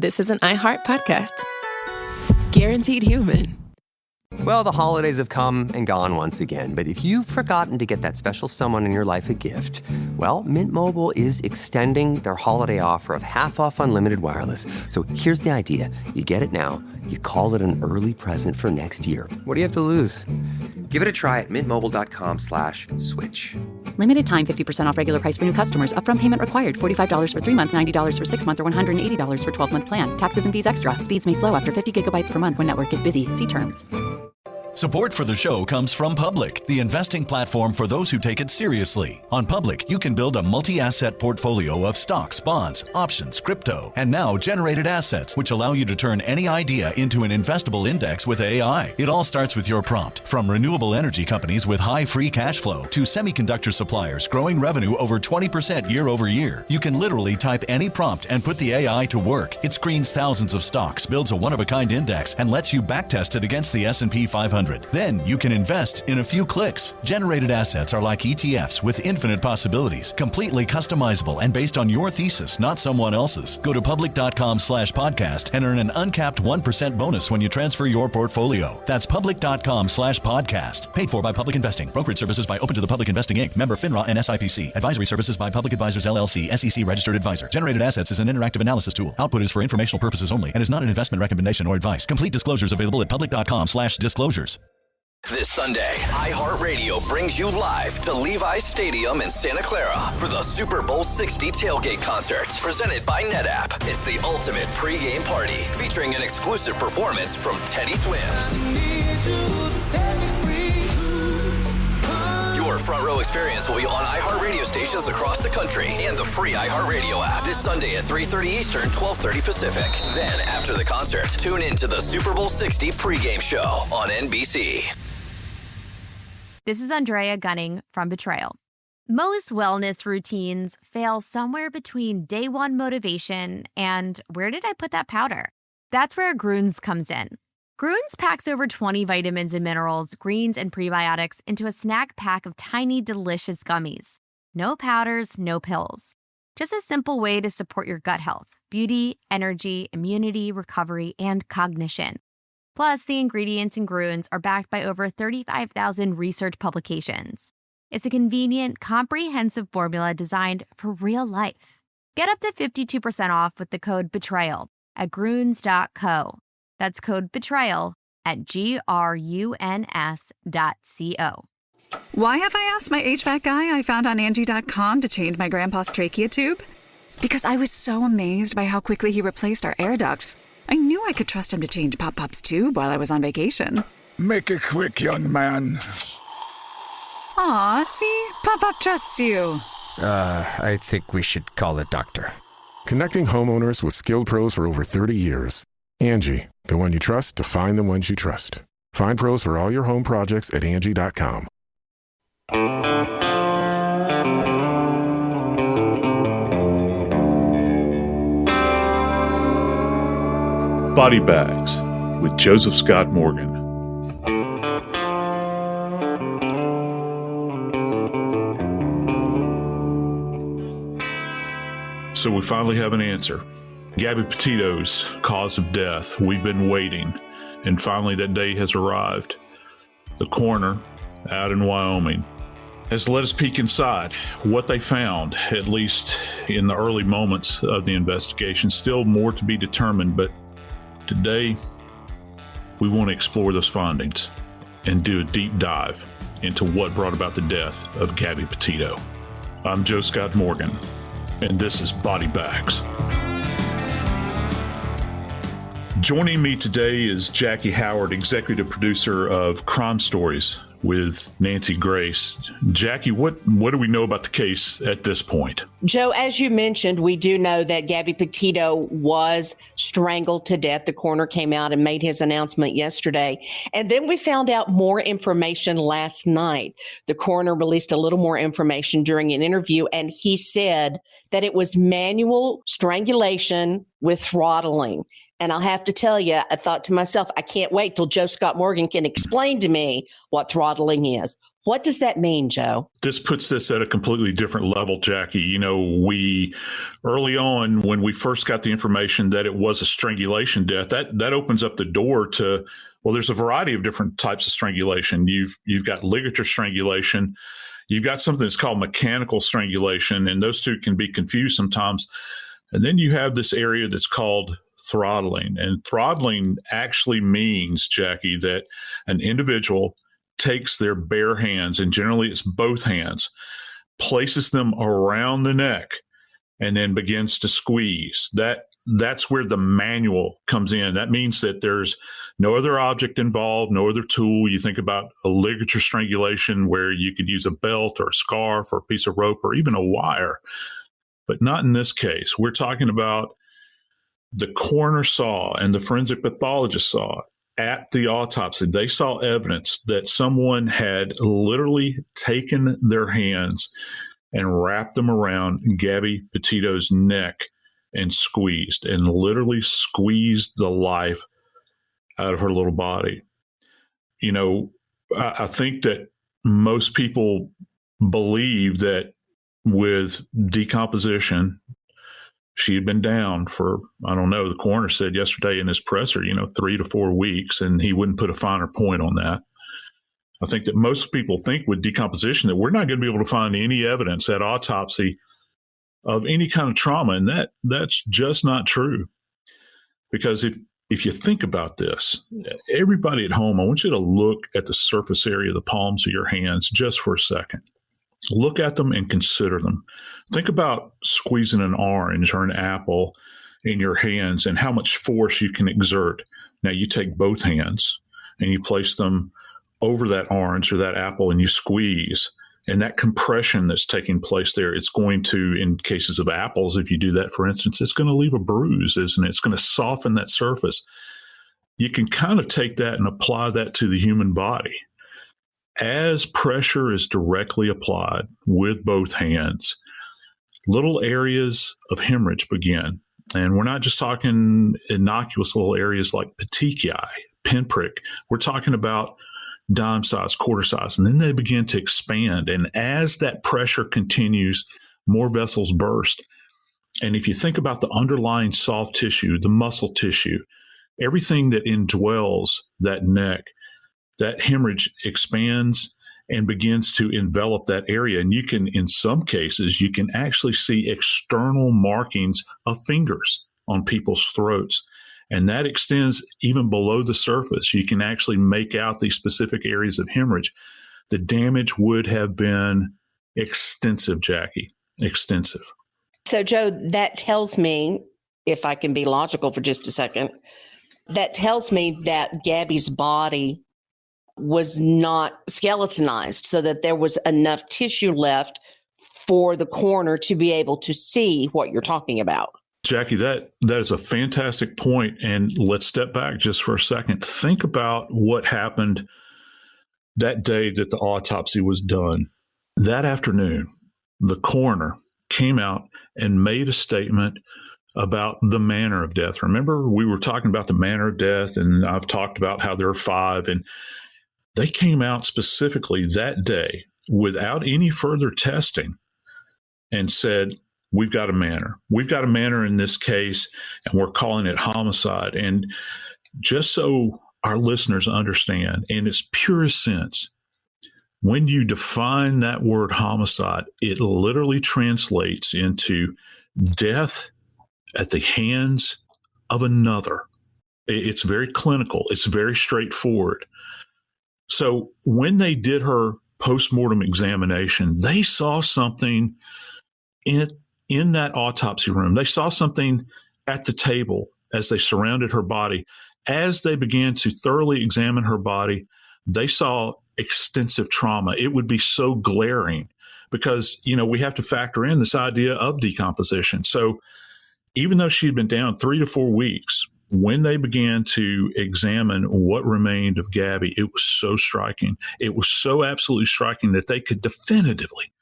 this is an iHeart podcast. Guaranteed human. Well, the holidays have come and gone once again, but if you've forgotten to get that special someone in your life a gift, well, Mint Mobile is extending their holiday offer of half off unlimited wireless. So here's the idea. You get it now, you call it an early present for next year. What do you have to lose? Give it a try at mintmobile.com/switch. Limited time 50% off regular price for new customers. Upfront payment required. $45 for 3 months, $90 for 6 months, or $180 for 12-month plan. Taxes and fees extra. Speeds may slow after 50 gigabytes per month when network is busy. See terms. Support for the show comes from Public, the investing platform for those who take it seriously. On Public, you can build a multi-asset portfolio of stocks, bonds, options, crypto, and now generated assets, which allow you to turn any idea into an investable index with AI. It all starts with your prompt. From renewable energy companies with high free cash flow to semiconductor suppliers growing revenue over 20% year over year. You can literally type any prompt and put the AI to work. It screens thousands of stocks, builds a one-of-a-kind index, and lets you backtest it against the S&P 500. Then you can invest in a few clicks. Generated assets are like ETFs with infinite possibilities, completely customizable and based on your thesis, not someone else's. Go to public.com/podcast and earn an uncapped 1% bonus when you transfer your portfolio. That's public.com/podcast. Paid for by Public Investing. Brokerage services by Open to the Public Investing Inc. Member FINRA and SIPC. Advisory services by Public Advisors LLC, SEC registered advisor. Generated assets is an interactive analysis tool. Output is for informational purposes only and is not an investment recommendation or advice. Complete disclosures available at public.com/disclosures. This Sunday, iHeartRadio brings you live to Levi's Stadium in Santa Clara for the Super Bowl 60 tailgate concert, presented by NetApp. It's the ultimate pregame party, featuring an exclusive performance from Teddy Swims. Your front row experience will be on iHeartRadio stations across the country and the free iHeartRadio app this Sunday at 3:30 Eastern, 12:30 Pacific. Then, after the concert, tune in to the Super Bowl 60 pregame show on NBC. This is Andrea Gunning from Betrayal. Most wellness routines fail somewhere between day one motivation and where did I put that powder? That's where Grunes comes in. Grunes packs over 20 vitamins and minerals, greens, and prebiotics into a snack pack of tiny, delicious gummies. No powders, no pills. Just a simple way to support your gut health, beauty, energy, immunity, recovery, and cognition. Plus, the ingredients in Grunes are backed by over 35,000 research publications. It's a convenient, comprehensive formula designed for real life. Get up to 52% off with the code BETRAYAL at Grunes.co. That's code BETRAYAL at GRUNS.co. Why have I asked my HVAC guy I found on Angie.com to change my grandpa's trachea tube? Because I was so amazed by how quickly he replaced our air ducts. I knew I could trust him to change Pop-Pop's tube while I was on vacation. Make it quick, young man. Aw, see? Pop-Pop trusts you. I think we should call a doctor. Connecting homeowners with skilled pros for over 30 years. Angie, the one you trust to find the ones you trust. Find pros for all your home projects at Angie.com. Body Bags with Joseph Scott Morgan. So we finally have an answer. Gabby Petito's cause of death. We've been waiting, and finally that day has arrived. The coroner out in Wyoming has let us peek inside what they found, at least in the early moments of the investigation. Still more to be determined, but today we want to explore those findings and do a deep dive into what brought about the death of Gabby Petito. I'm Joe Scott Morgan, and this is Body Bags. Joining me today is Jackie Howard, executive producer of Crime Stories with Nancy Grace. Jackie, what do we know about the case at this point? Joe, as you mentioned, we do know that Gabby Petito was strangled to death. The coroner came out and made his announcement yesterday. And then we found out more information last night. The coroner released a little more information during an interview, and he said that it was manual strangulation with throttling. And I'll have to tell you, I thought to myself, I can't wait till Joe Scott Morgan can explain to me what throttling is. What does that mean, Joe? This puts this at a completely different level, Jackie. You know, we early on, when we first got the information that it was a strangulation death, that opens up the door to, well, there's a variety of different types of strangulation. You've got ligature strangulation. You've got something that's called mechanical strangulation, and those two can be confused sometimes. And then you have this area that's called throttling. And throttling actually means, Jackie, that an individual takes their bare hands, and generally it's both hands, places them around the neck, and then begins to squeeze. That's where the manual comes in. That means that there's no other object involved, no other tool. You think about a ligature strangulation where you could use a belt or a scarf or a piece of rope or even a wire, but not in this case. We're talking about the coroner saw and the forensic pathologist saw at the autopsy. They saw evidence that someone had literally taken their hands and wrapped them around Gabby Petito's neck and literally squeezed the life out of her little body. You know, I think that most people believe that with decomposition, she had been down for, I don't know, the coroner said yesterday in his presser, 3 to 4 weeks, and he wouldn't put a finer point on that. I think that most people think with decomposition that we're not going to be able to find any evidence at autopsy of any kind of trauma, and that's just not true. Because if you think about this, everybody at home, I want you to look at the surface area of the palms of your hands just for a second. Look at them and consider them. Think about squeezing an orange or an apple in your hands and how much force you can exert. Now, you take both hands and you place them over that orange or that apple and you squeeze. And that compression that's taking place there, it's going to, in cases of apples, if you do that, for instance, it's going to leave a bruise, isn't it? It's going to soften that surface. You can kind of take that and apply that to the human body. As pressure is directly applied with both hands, little areas of hemorrhage begin. And we're not just talking innocuous little areas like petechiae, pinprick. We're talking about dime size, quarter size, and then they begin to expand. And as that pressure continues, more vessels burst. And if you think about the underlying soft tissue, the muscle tissue, everything that indwells that neck, that hemorrhage expands and begins to envelop that area. And you can, in some cases, you can actually see external markings of fingers on people's throats. And that extends even below the surface. You can actually make out these specific areas of hemorrhage. The damage would have been extensive, Jackie, extensive. So, Joe, that tells me, if I can be logical for just a second, that tells me that Gabby's body was not skeletonized so that there was enough tissue left for the coroner to be able to see what you're talking about. Jackie, that is a fantastic point. And let's step back just for a second. Think about what happened that day that the autopsy was done. That afternoon, the coroner came out and made a statement about the manner of death. Remember, we were talking about the manner of death, and I've talked about how there are 5. And they came out specifically that day without any further testing and said, we've got a manner. We've got a manner in this case, and we're calling it homicide. And just so our listeners understand, in its purest sense, when you define that word homicide, it literally translates into death at the hands of another. It's very clinical. It's very straightforward. So when they did her postmortem examination, they saw something in that autopsy room. They saw something at the table as they surrounded her body. As they began to thoroughly examine her body, they saw extensive trauma. It would be so glaring because, we have to factor in this idea of decomposition. So even though she had been down 3 to 4 weeks, when they began to examine what remained of Gabby, it was so striking. It was so absolutely striking that they could definitively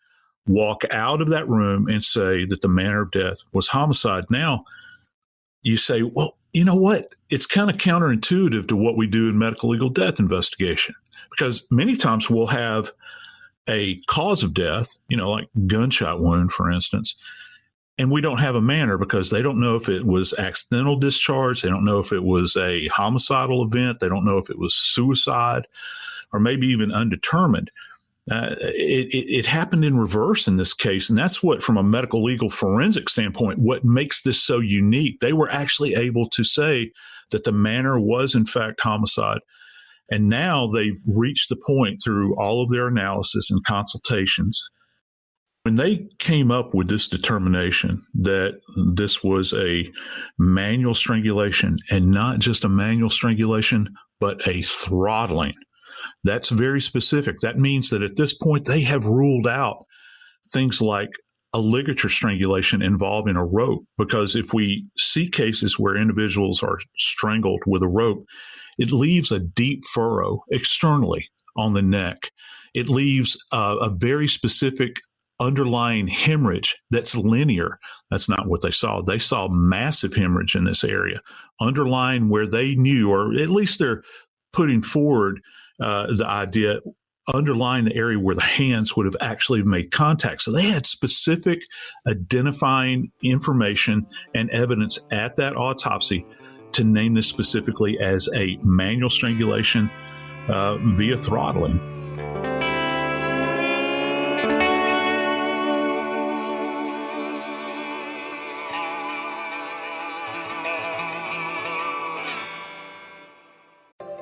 walk out of that room and say that the manner of death was homicide. Now, you say, well, you know what? It's kind of counterintuitive to what we do in medical legal death investigation, because many times we'll have a cause of death, like gunshot wound, for instance, and we don't have a manner because they don't know if it was accidental discharge. They don't know if it was a homicidal event. They don't know if it was suicide or maybe even undetermined. It happened in reverse in this case. And that's what, from a medical legal forensic standpoint, what makes this so unique. They were actually able to say that the manner was, in fact, homicide. And now they've reached the point through all of their analysis and consultations, when they came up with this determination that this was a manual strangulation, and not just a manual strangulation, but a throttling. That's very specific. That means that at this point, they have ruled out things like a ligature strangulation involving a rope, because if we see cases where individuals are strangled with a rope, it leaves a deep furrow externally on the neck. It leaves a very specific underlying hemorrhage that's linear. That's not what they saw. They saw massive hemorrhage in this area, underlying where they knew, or at least they're putting forward the idea, underlying the area where the hands would have actually made contact. So they had specific identifying information and evidence at that autopsy to name this specifically as a manual strangulation via throttling.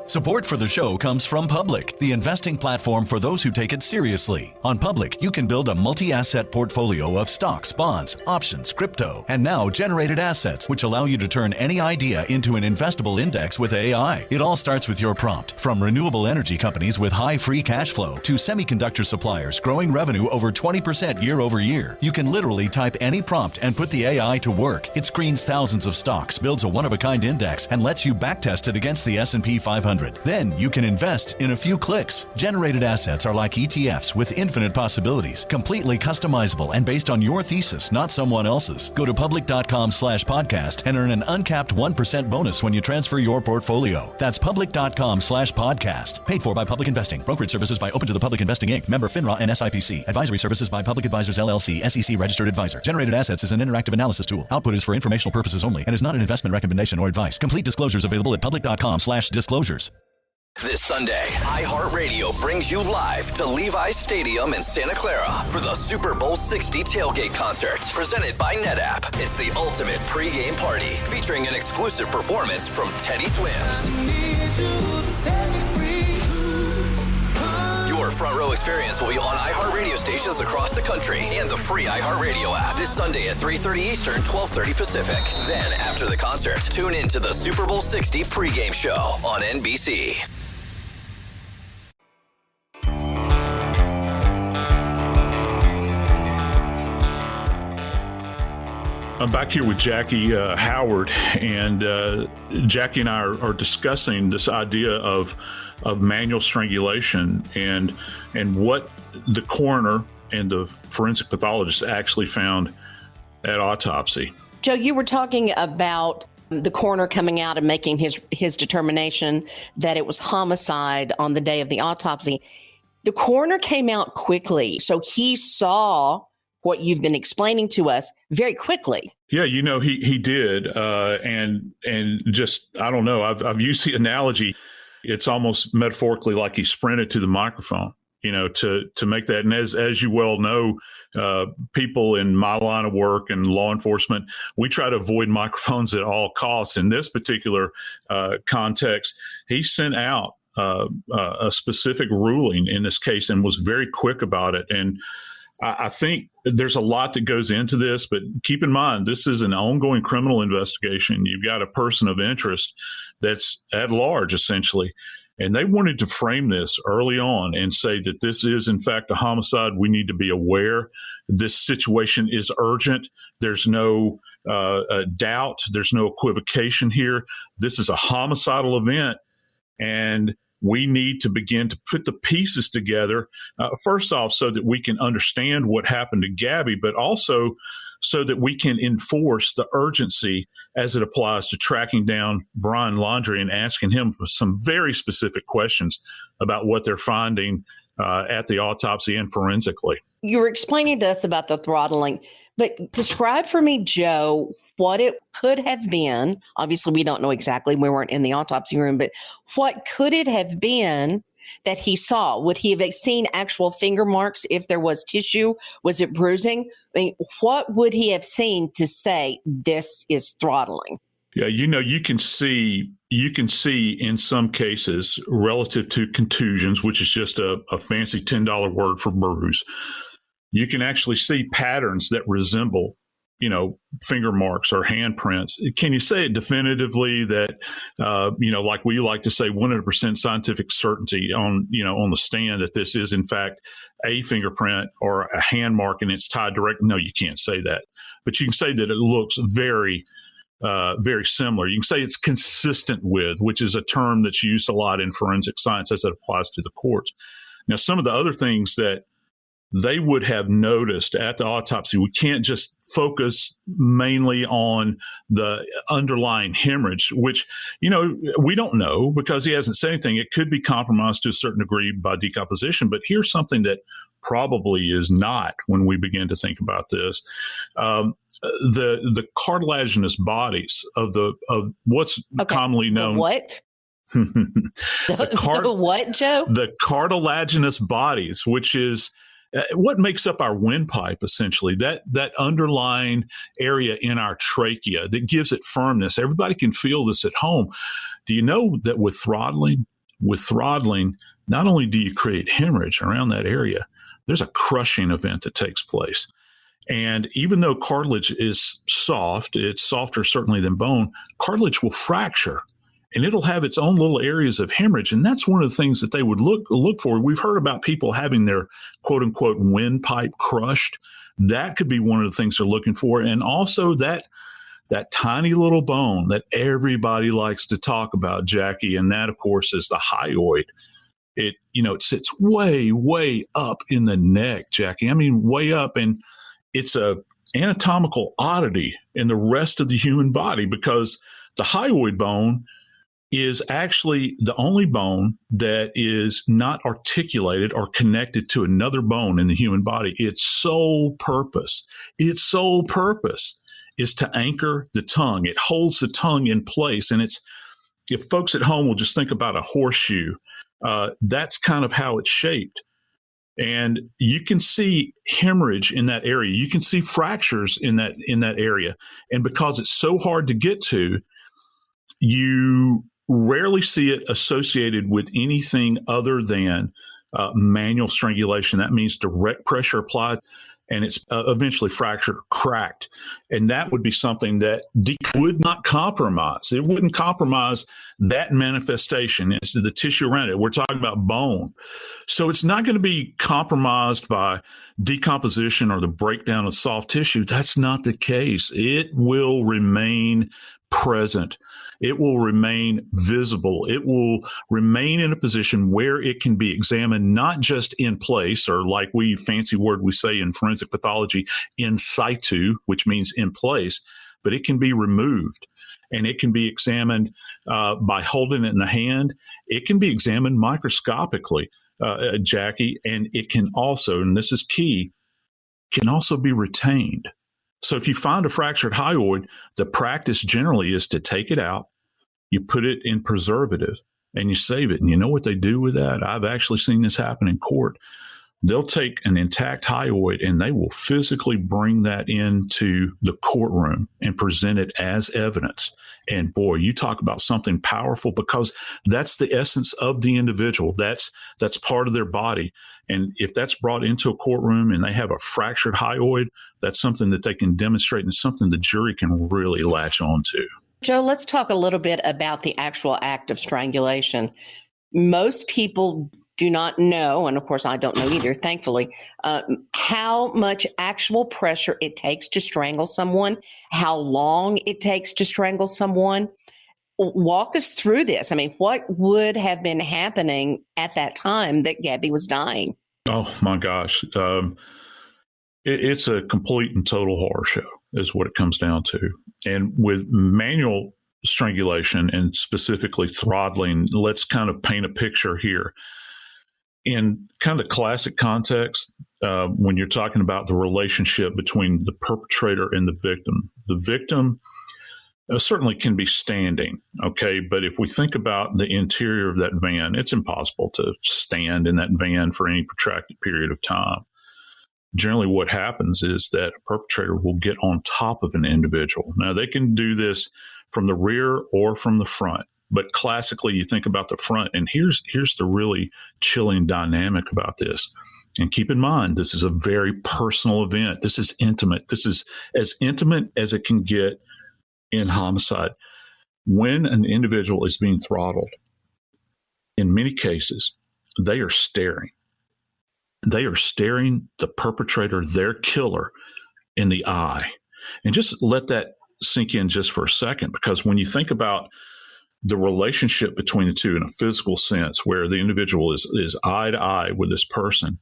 Support for the show comes from Public, the investing platform for those who take it seriously. On Public, you can build a multi-asset portfolio of stocks, bonds, options, crypto, and now generated assets, which allow you to turn any idea into an investable index with AI. It all starts with your prompt. From renewable energy companies with high free cash flow to semiconductor suppliers growing revenue over 20% year over year, you can literally type any prompt and put the AI to work. It screens thousands of stocks, builds a one-of-a-kind index, and lets you backtest it against the S&P 500. Then you can invest in a few clicks. Generated assets are like ETFs with infinite possibilities, completely customizable and based on your thesis, not someone else's. Go to public.com/podcast and earn an uncapped 1% bonus when you transfer your portfolio. That's public.com/podcast. Paid for by Public Investing. Brokerage services by Open to the Public Investing Inc. Member FINRA and SIPC. Advisory services by Public Advisors LLC. SEC registered advisor. Generated assets is an interactive analysis tool. Output is for informational purposes only and is not an investment recommendation or advice. Complete disclosures available at public.com/disclosures. This Sunday, iHeartRadio brings you live to Levi's Stadium in Santa Clara for the Super Bowl 60 tailgate concert, presented by NetApp. It's the ultimate pregame party, featuring an exclusive performance from Teddy Swims. Your front row experience will be on iHeartRadio stations across the country and the free iHeartRadio app this Sunday at 3:30 Eastern, 12:30 Pacific. Then, after the concert, tune in to the Super Bowl 60 pregame show on NBC. I'm back here with Jackie Howard, and Jackie and I are discussing this idea of manual strangulation and what the coroner and the forensic pathologist actually found at autopsy. Joe, you were talking about the coroner coming out and making his determination that it was homicide on the day of the autopsy. The coroner came out quickly, so he saw what you've been explaining to us very quickly. Yeah, he did. And just, I don't know, I've used the analogy. It's almost metaphorically like he sprinted to the microphone, to make that. And as you well know, people in my line of work and law enforcement, we try to avoid microphones at all costs. In this particular context, he sent out a specific ruling in this case and was very quick about it. And I think there's a lot that goes into this, but keep in mind, this is an ongoing criminal investigation. You've got a person of interest that's at large, essentially. And they wanted to frame this early on and say that this is, in fact, a homicide. We need to be aware. This situation is urgent. There's no doubt. There's no equivocation here. This is a homicidal event. And we need to begin to put the pieces together, first off, so that we can understand what happened to Gabby, but also so that we can enforce the urgency as it applies to tracking down Brian Laundrie and asking him for some very specific questions about what they're finding at the autopsy and forensically. You were explaining to us about the throttling, but describe for me, Joe, what it could have been. Obviously, we don't know exactly. We weren't in the autopsy room, but what could it have been that he saw? Would he have seen actual finger marks if there was tissue? Was it bruising? I mean, what would he have seen to say this is throttling? Yeah, you can see in some cases relative to contusions, which is just a fancy $10 word for bruise. You can actually see patterns that resemble, finger marks or handprints. Can you say it definitively that, like we like to say 100% scientific certainty on the stand that this is in fact a fingerprint or a hand mark and it's tied direct? No, you can't say that. But you can say that it looks very similar. You can say it's consistent with, which is a term that's used a lot in forensic science as it applies to the courts. Now, some of the other things that they would have noticed at the autopsy, we can't just focus mainly on the underlying hemorrhage, which, we don't know because he hasn't said anything. It could be compromised to a certain degree by decomposition, but here's something that probably is not when we begin to think about this. The cartilaginous bodies of what's commonly known. The what? The what, Joe? The cartilaginous bodies, which is what makes up our windpipe, essentially, that underlying area in our trachea that gives it firmness. Everybody can feel this at home. Do you know that with throttling, not only do you create hemorrhage around that area, there's a crushing event that takes place. And even though cartilage is soft, it's softer certainly than bone, cartilage will fracture. And it'll have its own little areas of hemorrhage. And that's one of the things that they would look for. We've heard about people having their quote unquote windpipe crushed. That could be one of the things they're looking for. And also that tiny little bone that everybody likes to talk about, Jackie. And that, of course, is the hyoid. It sits way, way up in the neck, Jackie. I mean, way up. And it's a anatomical oddity in the rest of the human body because the hyoid bone is actually the only bone that is not articulated or connected to another bone in the human body. Its sole purpose is to anchor the tongue. It holds the tongue in place. And if folks at home will just think about a horseshoe, that's kind of how it's shaped. And you can see hemorrhage in that area. You can see fractures in that area. And because it's so hard to get to, you rarely see it associated with anything other than manual strangulation. That means direct pressure applied, and it's eventually fractured or cracked. And that would be something that would not compromise. It wouldn't compromise that manifestation. It's the tissue around it. We're talking about bone. So it's not going to be compromised by decomposition or the breakdown of soft tissue. That's not the case. It will remain present. It will remain visible. It will remain in a position where it can be examined, not just in place, or like fancy word we say in forensic pathology, in situ, which means in place, but it can be removed. And it can be examined by holding it in the hand. It can be examined microscopically, Jackie, and it can also, and this is key, can also be retained. So if you find a fractured hyoid, the practice generally is to take it out, you put it in preservative, and you save it. And you know what they do with that? I've actually seen this happen in court. They'll take an intact hyoid and they will physically bring that into the courtroom and present it as evidence. And boy, you talk about something powerful, because that's the essence of the individual. That's part of their body. And if that's brought into a courtroom and they have a fractured hyoid, that's something that they can demonstrate and something the jury can really latch on to. Joe, let's talk a little bit about the actual act of strangulation. Most people do not know, and of course I don't know either, thankfully, how much actual pressure it takes to strangle someone, how long it takes to strangle someone. Walk us through this. I mean, what would have been happening at that time that Gabby was dying? Oh, my gosh. It's a complete and total horror show. is what it comes down to. And with manual strangulation and specifically throttling, let's kind of paint a picture here. In kind of the classic context, when you're talking about the relationship between the perpetrator and the victim certainly can be standing, okay? But if we think about the interior of that van, it's impossible to stand in that van for any protracted period of time. Generally, what happens is that a perpetrator will get on top of an individual. Now, they can do this from the rear or from the front, but classically, you think about the front, and here's the really chilling dynamic about this. And keep in mind, this is a very personal event. This is intimate. This is as intimate as it can get in homicide. When an individual is being throttled, in many cases, they are staring. They are staring the perpetrator, their killer, in the eye. And just let that sink in just for a second, because when you think about the relationship between the two in a physical sense, where the individual is eye to eye with this person,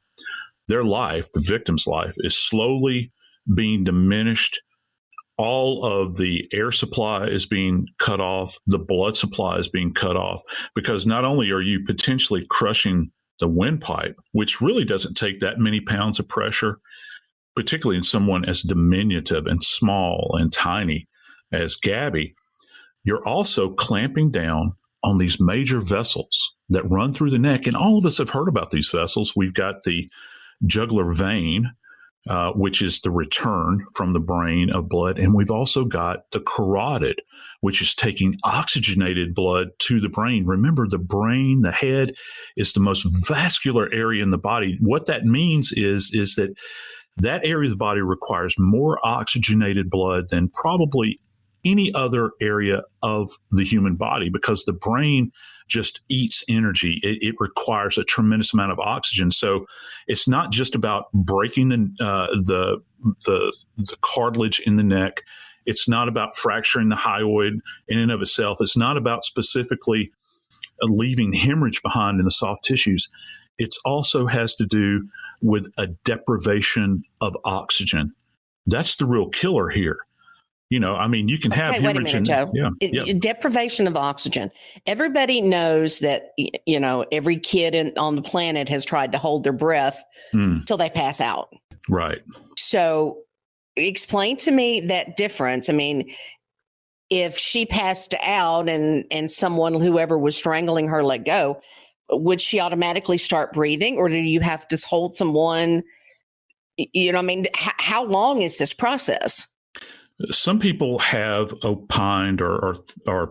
their life, the victim's life, is slowly being diminished. All of the air supply is being cut off. The blood supply is being cut off, because not only are you potentially crushing the windpipe, which really doesn't take that many pounds of pressure, particularly in someone as diminutive and small and tiny as Gabby, you're also clamping down on these major vessels that run through the neck. And all of us have heard about these vessels. We've got the jugular vein, which is the return from the brain of blood. And we've also got the carotid, which is taking oxygenated blood to the brain. Remember, the brain, the head, is the most vascular area in the body. What that means is that area of the body requires more oxygenated blood than probably any other area of the human body, because the brain just eats energy. It requires a tremendous amount of oxygen. So it's not just about breaking the cartilage in the neck. It's not about fracturing the hyoid in and of itself. It's not about specifically leaving hemorrhage behind in the soft tissues. It also has to do with a deprivation of oxygen. That's the real killer here. You know, I mean, you can have hemorrhage. Wait a minute, Joe. Deprivation of oxygen. Everybody knows that, you know, every kid on the planet has tried to hold their breath till they pass out. Right. So explain to me that difference. I mean, if she passed out and someone, whoever was strangling her, let go, would she automatically start breathing, or do you have to hold someone? You know, I mean, how long is this process? Some people have opined or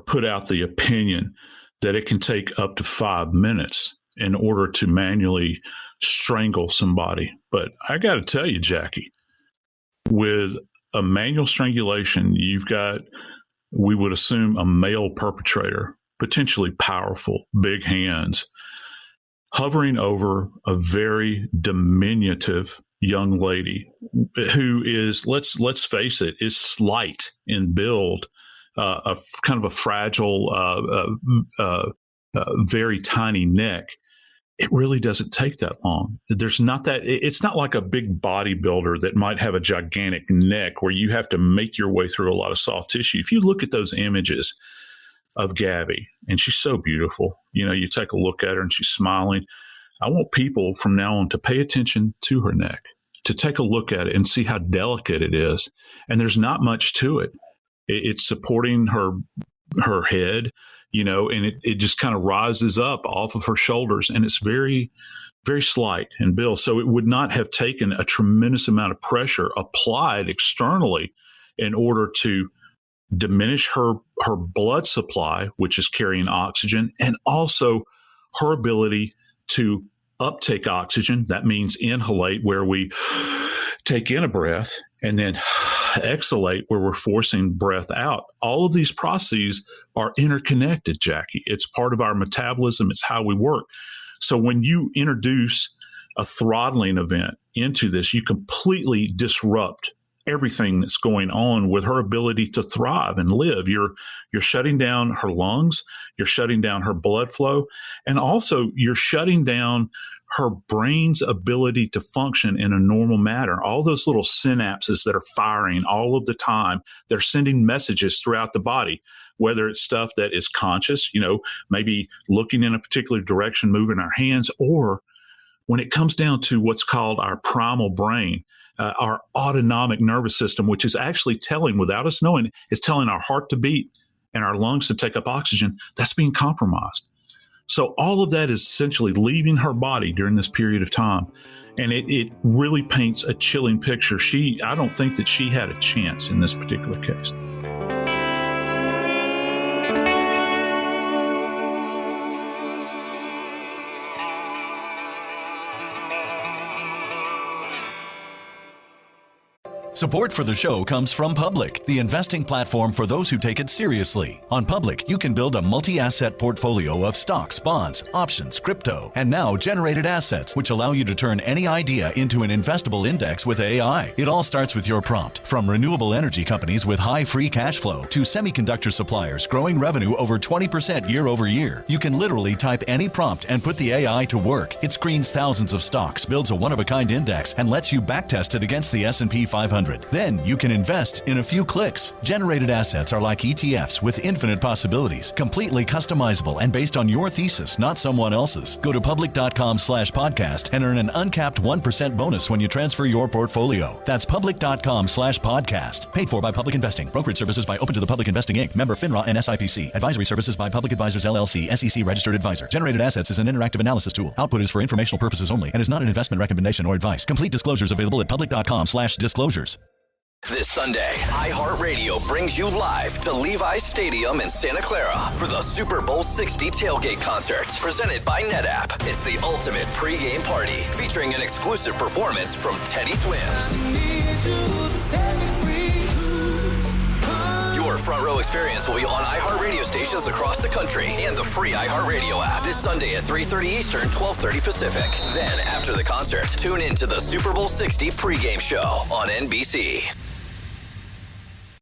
put out the opinion that it can take up to 5 minutes in order to manually strangle somebody. But I got to tell you, Jackie, with a manual strangulation, you've got, we would assume, a male perpetrator, potentially powerful, big hands, hovering over a very diminutive young lady who is, let's face it, is slight in build, a kind of a fragile, very tiny neck. It really doesn't take that long. There's not that, it's not like a big bodybuilder that might have a gigantic neck where you have to make your way through a lot of soft tissue. If you look at those images of Gabby, and she's so beautiful, you know, you take a look at her and she's smiling. I want people from now on to pay attention to her neck, to take a look at it and see how delicate it is. And there's not much to it. It's supporting her head, you know, and it just kind of rises up off of her shoulders, and it's very, very slight in build. So it would not have taken a tremendous amount of pressure applied externally in order to diminish her blood supply, which is carrying oxygen, and also her ability to uptake oxygen. That means inhalate, where we take in a breath, and then exhalate, where we're forcing breath out. All of these processes are interconnected, Jackie. It's part of our metabolism. It's how we work. So when you introduce a throttling event into this, you completely disrupt everything that's going on with her ability to thrive and live. You're shutting down her lungs, you're shutting down her blood flow, and also you're shutting down her brain's ability to function in a normal manner. All those little synapses that are firing all of the time, they're sending messages throughout the body, whether it's stuff that is conscious, maybe looking in a particular direction, moving our hands, or when it comes down to what's called our primal brain, our autonomic nervous system, which is actually telling, without us knowing, it's telling our heart to beat and our lungs to take up oxygen, that's being compromised. So all of that is essentially leaving her body during this period of time. And it really paints a chilling picture. I don't think that she had a chance in this particular case. Support for the show comes from Public, the investing platform for those who take it seriously. On Public, you can build a multi-asset portfolio of stocks, bonds, options, crypto, and now generated assets, which allow you to turn any idea into an investable index with AI. It all starts with your prompt. From renewable energy companies with high free cash flow to semiconductor suppliers growing revenue over 20% year over year, you can literally type any prompt and put the AI to work. It screens thousands of stocks, builds a one-of-a-kind index, and lets you backtest it against the S&P 500. Then you can invest in a few clicks. Generated assets are like ETFs with infinite possibilities, completely customizable and based on your thesis, not someone else's. Go to public.com/podcast and earn an uncapped 1% bonus when you transfer your portfolio. That's public.com/podcast. Paid for by Public Investing. Brokerage services by Open to the Public Investing Inc. Member FINRA and SIPC. Advisory services by Public Advisors LLC, SEC registered advisor. Generated assets is an interactive analysis tool. Output is for informational purposes only and is not an investment recommendation or advice. Complete disclosures available at public.com/disclosures. This Sunday, iHeartRadio brings you live to Levi's Stadium in Santa Clara for the Super Bowl 60 tailgate concert, presented by NetApp. It's the ultimate pregame party, featuring an exclusive performance from Teddy Swims. Your front row experience will be on iHeartRadio stations across the country and the free iHeartRadio app this Sunday at 3:30 Eastern, 12:30 Pacific. Then, after the concert, tune in to the Super Bowl 60 pregame show on NBC.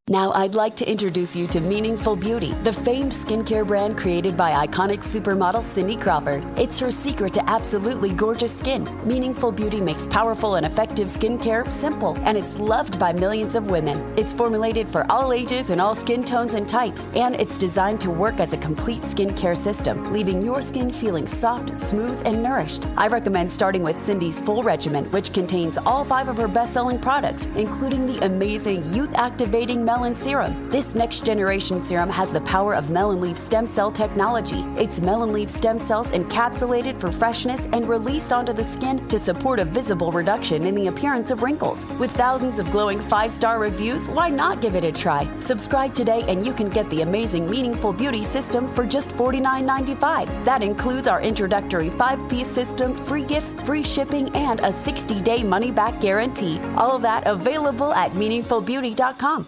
Now I'd like to introduce you to Meaningful Beauty, the famed skincare brand created by iconic supermodel Cindy Crawford. It's her secret to absolutely gorgeous skin. Meaningful Beauty makes powerful and effective skincare simple, and it's loved by millions of women. It's formulated for all ages and all skin tones and types, and it's designed to work as a complete skincare system, leaving your skin feeling soft, smooth, and nourished. I recommend starting with Cindy's full regimen, which contains all 5 of her best-selling products, including the amazing youth-activating melon serum. This next-generation serum has the power of melon leaf stem cell technology. It's melon leaf stem cells encapsulated for freshness and released onto the skin to support a visible reduction in the appearance of wrinkles. With thousands of glowing 5-star reviews, why not give it a try? Subscribe today and you can get the amazing Meaningful Beauty system for just $49.95. That includes our introductory 5-piece system, free gifts, free shipping, and a 60-day money-back guarantee. All of that available at meaningfulbeauty.com.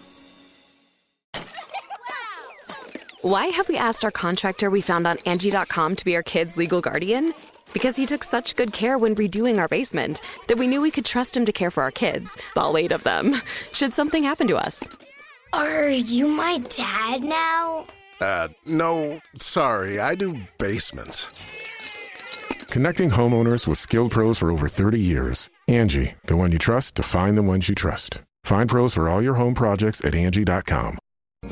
Why have we asked our contractor we found on Angie.com to be our kids' legal guardian? Because he took such good care when redoing our basement that we knew we could trust him to care for our kids, all 8 of them, should something happen to us. Are you my dad now? No, sorry, I do basements. Connecting homeowners with skilled pros for over 30 years. Angie, the one you trust to find the ones you trust. Find pros for all your home projects at Angie.com.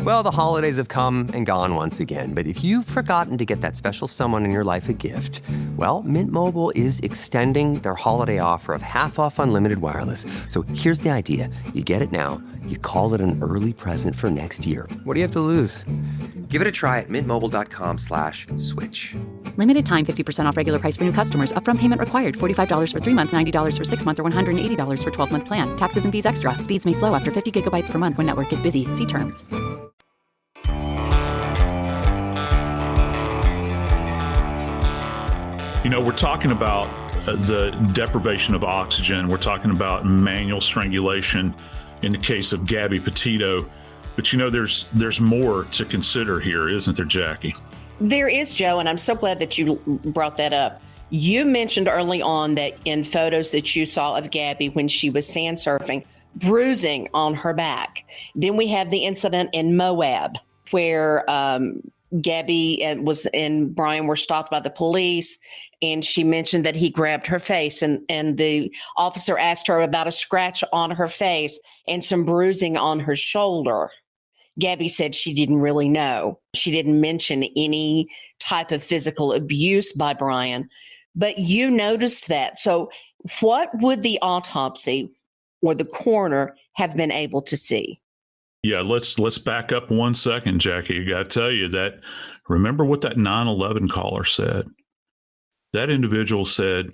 Well, the holidays have come and gone once again, but if you've forgotten to get that special someone in your life a gift, well, Mint Mobile is extending their holiday offer of half off unlimited wireless. So here's the idea. You get it now, you call it an early present for next year. What do you have to lose? Give it a try at mintmobile.com/switch. Limited time 50% off regular price for new customers. Upfront payment required. $45 for 3 months, $90 for 6 months, or $180 for 12-month plan. Taxes and fees extra. Speeds may slow after 50 gigabytes per month when network is busy. See terms. We're talking about the deprivation of oxygen. We're talking about manual strangulation in the case of Gabby Petito. But there's more to consider here, isn't there, Jackie? There is, Joe, and I'm so glad that you brought that up. You mentioned early on that in photos that you saw of Gabby when she was sand surfing, bruising on her back. Then we have the incident in Moab where Gabby and Brian were stopped by the police, and she mentioned that he grabbed her face, and the officer asked her about a scratch on her face and some bruising on her shoulder. Gabby said she didn't really know. She didn't mention any type of physical abuse by Brian, but you noticed that. So what would the autopsy or the coroner have been able to see? Yeah, let's back up 1 second, Jackie. I got to tell you that, remember what that 911 caller said. That individual said,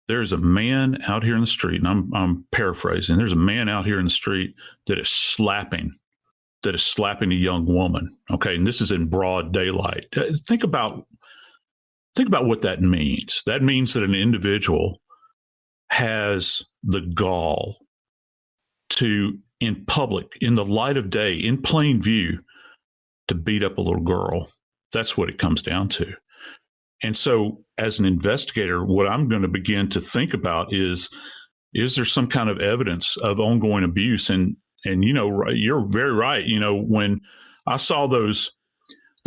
there's a man out here in the street, and I'm paraphrasing, there's a man out here in the street that is slapping a young woman. Okay, and this is in broad daylight. Think about what that means. That means that an individual has the gall to, in public, in the light of day, in plain view, to beat up a little girl. That's what it comes down to. And so as an investigator, what I'm going to begin to think about is there some kind of evidence of ongoing abuse? And you're very right. When I saw those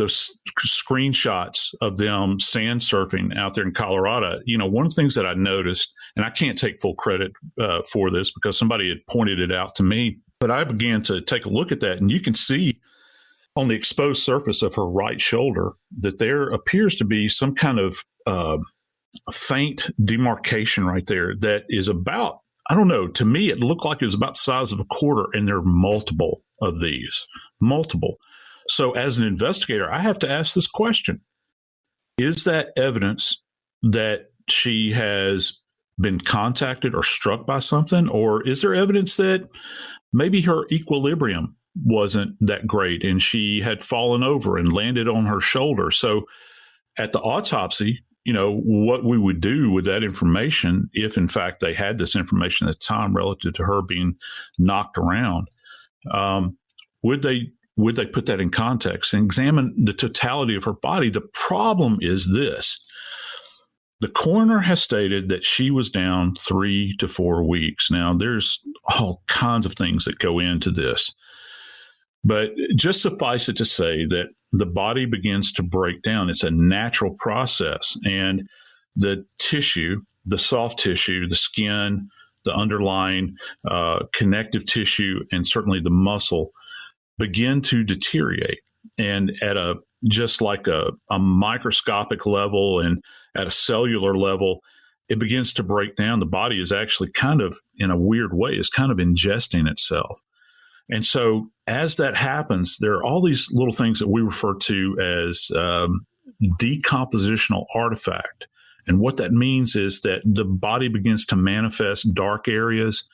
screenshots of them sand surfing out there in Colorado, one of the things that I noticed, and I can't take full credit for this because somebody had pointed it out to me, but I began to take a look at that, and you can see on the exposed surface of her right shoulder that there appears to be some kind of faint demarcation right there that is about, I don't know, to me it looked like it was about the size of a quarter, and there are multiple of these, multiple. So as an investigator, I have to ask this question. Is that evidence that she has been contacted or struck by something? Or is there evidence that maybe her equilibrium wasn't that great and she had fallen over and landed on her shoulder? So at the autopsy, what we would do with that information, if in fact they had this information at the time relative to her being knocked around, would they put that in context and examine the totality of her body? The problem is this. The coroner has stated that she was down 3 to 4 weeks. Now, there's all kinds of things that go into this. But just suffice it to say that the body begins to break down. It's a natural process. And the tissue, the soft tissue, the skin, the underlying connective tissue, and certainly the muscle begin to deteriorate. And at just like a microscopic level and at a cellular level, it begins to break down. The body is actually kind of, in a weird way, is kind of ingesting itself. And so as that happens, there are all these little things that we refer to as decompositional artifact. And what that means is that the body begins to manifest dark areas.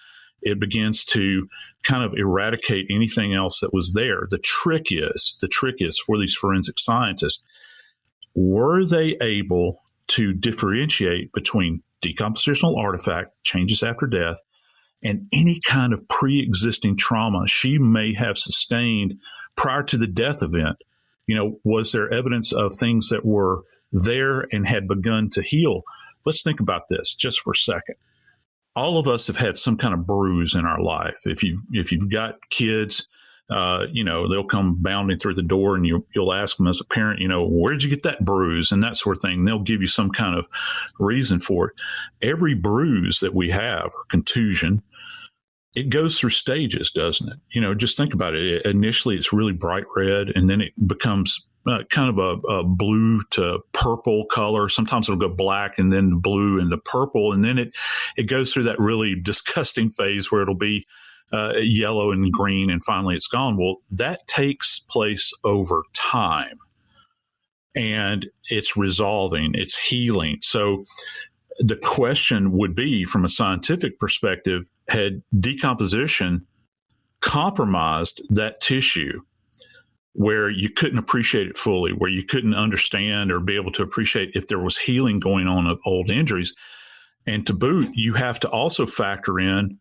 It begins to kind of eradicate anything else that was there. The trick is for these forensic scientists, were they able to differentiate between decompositional artifact, changes after death, and any kind of pre-existing trauma she may have sustained prior to the death event? Was there evidence of things that were there and had begun to heal? Let's think about this just for a second. All of us have had some kind of bruise in our life. If you've got kids, they'll come bounding through the door, and you'll ask them as a parent, where'd you get that bruise and that sort of thing. And they'll give you some kind of reason for it. Every bruise that we have, or contusion, it goes through stages, doesn't it? Just think about it. Initially, it's really bright red, and then it becomes kind of a blue to purple color. Sometimes it'll go black and then blue and the purple. And then it goes through that really disgusting phase where it'll be yellow and green, and finally it's gone. Well, that takes place over time, and it's resolving, it's healing. So the question would be, from a scientific perspective, had decomposition compromised that tissue where you couldn't appreciate it fully, where you couldn't understand or be able to appreciate if there was healing going on of old injuries? And to boot, you have to also factor in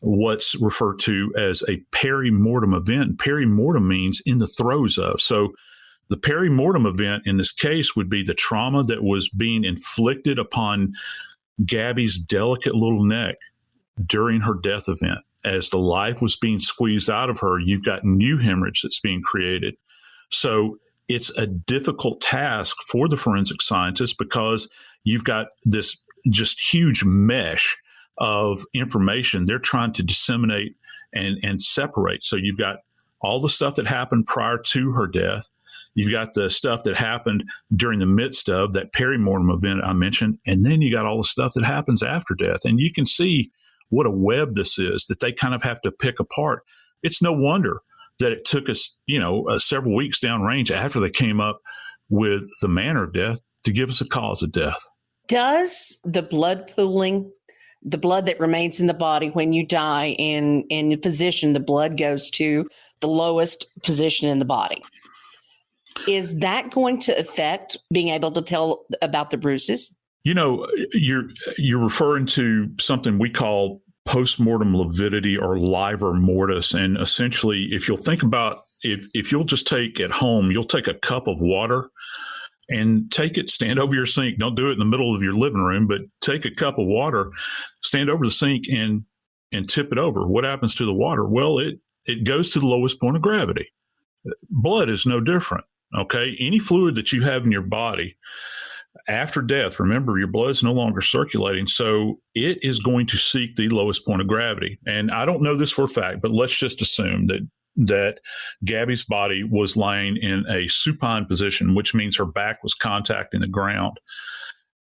what's referred to as a perimortem event. Perimortem means in the throes of. So the perimortem event in this case would be the trauma that was being inflicted upon Gabby's delicate little neck during her death event. as the life was being squeezed out of her, you've got new hemorrhage that's being created. So it's a difficult task for the forensic scientist because you've got this just huge mesh of information they're trying to disseminate and separate. So you've got all the stuff that happened prior to her death. You've got the stuff that happened during the midst of that perimortem event I mentioned. And then you got all the stuff that happens after death. And you can see what a web this is that they kind of have to pick apart. It's no wonder that it took us, several weeks downrange after they came up with the manner of death to give us a cause of death. Does the blood pooling, the blood that remains in the body when you die in the position, the blood goes to the lowest position in the body, is that going to affect being able to tell about the bruises? You're referring to something we call postmortem lividity or livor mortis. And essentially, if you'll think about, if you'll just take at home, you'll take a cup of water and take it, stand over your sink. Don't do it in the middle of your living room, but take a cup of water, stand over the sink and tip it over. What happens to the water? Well, it goes to the lowest point of gravity. Blood is no different. Okay. Any fluid that you have in your body after death, remember, your blood's no longer circulating. So it is going to seek the lowest point of gravity. And I don't know this for a fact, but let's just assume that Gabby's body was laying in a supine position, which means her back was contacting the ground.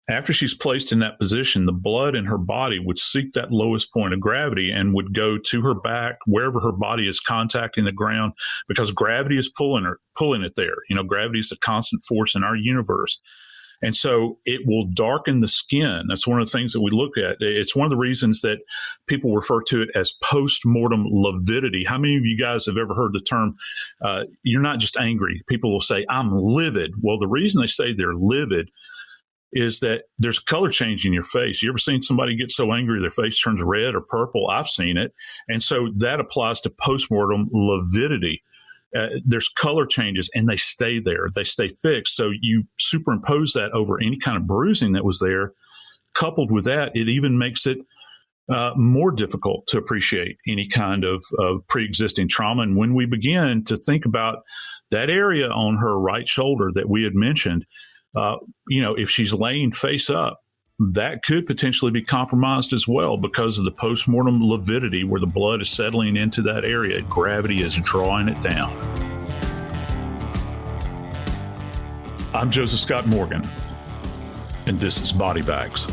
After she's placed in that position, the blood in her body would seek that lowest point of gravity and would go to her back, wherever her body is contacting the ground, because gravity is pulling it there. Gravity is a constant force in our universe. And so it will darken the skin. That's one of the things that we look at. It's one of the reasons that people refer to it as postmortem lividity. How many of you guys have ever heard the term, you're not just angry? People will say, I'm livid. Well, the reason they say they're livid is that there's color change in your face. You ever seen somebody get so angry their face turns red or purple? I've seen it. And so that applies to postmortem lividity. There's color changes and they stay there. They stay fixed. So you superimpose that over any kind of bruising that was there. Coupled with that, it even makes it more difficult to appreciate any kind of pre-existing trauma. And when we begin to think about that area on her right shoulder that we had mentioned, if she's laying face up, that could potentially be compromised as well because of the postmortem lividity where the blood is settling into that area. Gravity is drawing it down. I'm Joseph Scott Morgan, and this is Body Bags.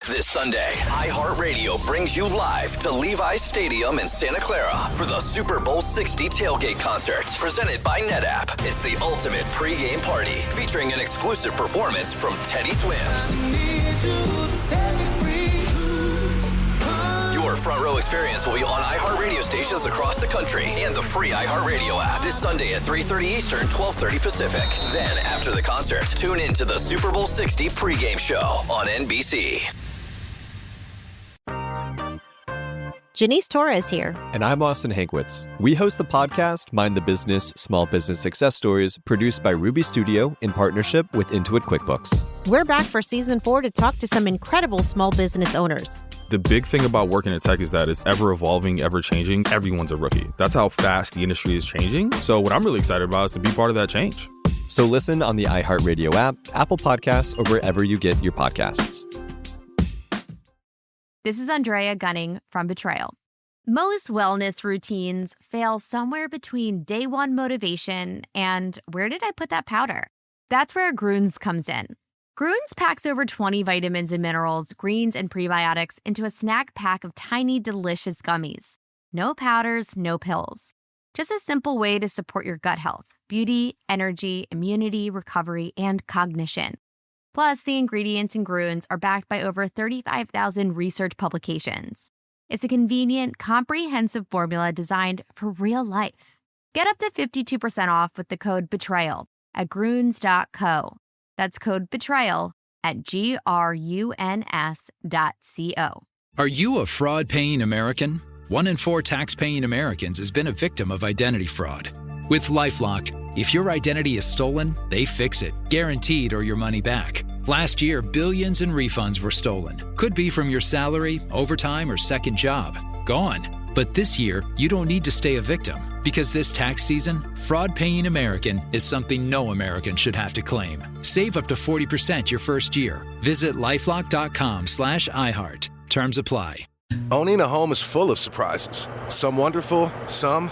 This Sunday, iHeartRadio brings you live to Levi's Stadium in Santa Clara for the Super Bowl 60 tailgate concert, presented by NetApp. It's the ultimate pregame party, featuring an exclusive performance from Teddy Swims. Your front row experience will be on iHeartRadio stations across the country and the free iHeartRadio app this Sunday at 3:30 Eastern, 12:30 Pacific. Then, after the concert, tune in to the Super Bowl 60 pregame show on NBC. Janice Torres here. And I'm Austin Hankwitz. We host the podcast Mind the Business, Small Business Success Stories, produced by Ruby Studio in partnership with Intuit QuickBooks. We're back for season 4 to talk to some incredible small business owners. The big thing about working in tech is that it's ever evolving, ever changing. Everyone's a rookie. That's how fast the industry is changing. So what I'm really excited about is to be part of that change. So listen on the iHeartRadio app, Apple Podcasts, or wherever you get your podcasts. This is Andrea Gunning from Betrayal. Most wellness routines fail somewhere between day one motivation and where did I put that powder? That's where Grüns comes in. Grüns packs over 20 vitamins and minerals, greens, and prebiotics into a snack pack of tiny, delicious gummies. No powders, no pills. Just a simple way to support your gut health, beauty, energy, immunity, recovery, and cognition. Plus, the ingredients in Grüns are backed by over 35,000 research publications. It's a convenient, comprehensive formula designed for real life. Get up to 52% off with the code BETRAYAL at Grüns.co. That's code BETRAYAL at GRUNS.co. Are you a fraud-paying American? 1 in 4 tax-paying Americans has been a victim of identity fraud. With LifeLock, if your identity is stolen, they fix it, guaranteed, or your money back. Last year, billions in refunds were stolen. Could be from your salary, overtime, or second job. Gone. But this year, you don't need to stay a victim, because this tax season, fraud-paying American is something no American should have to claim. Save up to 40% your first year. Visit lifelock.com/iHeart. Terms apply. Owning a home is full of surprises. Some wonderful, some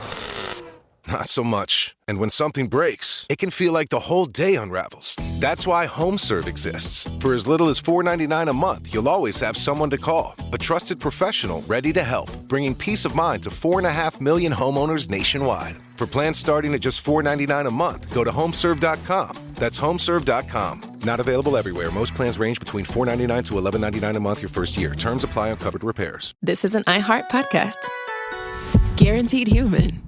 not so much. And when something breaks, it can feel like the whole day unravels. That's why HomeServe exists. For as little as $4.99 a month, you'll always have someone to call. A trusted professional ready to help, bringing peace of mind to 4.5 million homeowners nationwide. For plans starting at just $4.99 a month, go to homeserve.com. That's homeserve.com. Not available everywhere. Most plans range between $4.99 to $11.99 a month your first year. Terms apply on covered repairs. This is an iHeart podcast. Guaranteed Human.